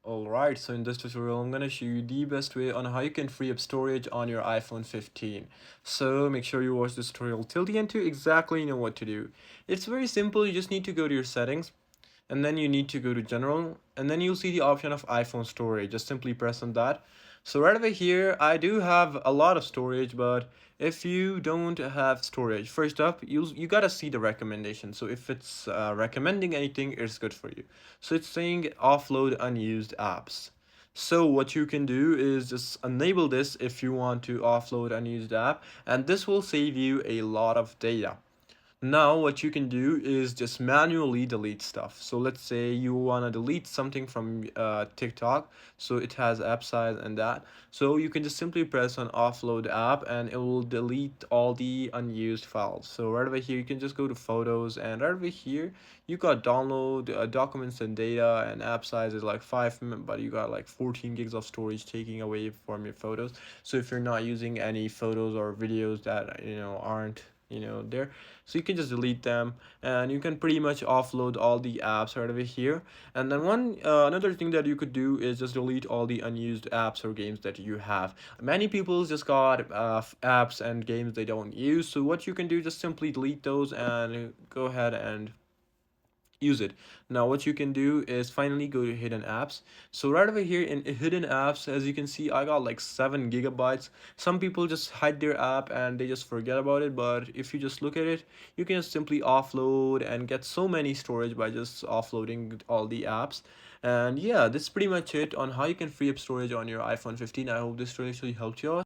Alright, so in this tutorial, I'm gonna show you the best way on how you can free up storage on your iPhone 15. So make sure you watch this tutorial till the end to exactly know what to do. It's very simple, you just need to go to your settings, and then you need to go to general, and then you'll see the option of iPhone storage. Just simply press on that. So right over here, I do have a lot of storage, but if you don't have storage, first up, you gotta see the recommendation. So if it's recommending anything, it's good for you. So it's saying offload unused apps. So what you can do is just enable this if you want to offload unused app, and this will save you a lot of data. Now what you can do is just manually delete stuff. So let's say you want to delete something from TikTok, so it has app size and that. So you can just simply press on offload app and it will delete all the unused files. So right over here you can just go to photos, and right over here you got download documents and data, and app size is like 5 MB, but you got like 14 gigs of storage taking away from your photos. So if you're not using any photos or videos that aren't there, so you can just delete them, and you can pretty much offload all the apps right over here. And then another thing that you could do is just delete all the unused apps or games that you have. Many people just got apps and games they don't use, so what you can do, just simply delete those and go ahead and use it. Now what you can do is finally go to hidden apps. So right over here in hidden apps, as you can see, I got like 7 GB. Some people just hide their app and they just forget about it, but if you just look at it, you can just simply offload and get so many storage by just offloading all the apps. And yeah, this is pretty much it on how you can free up storage on your iPhone 15. I hope this really helped you out.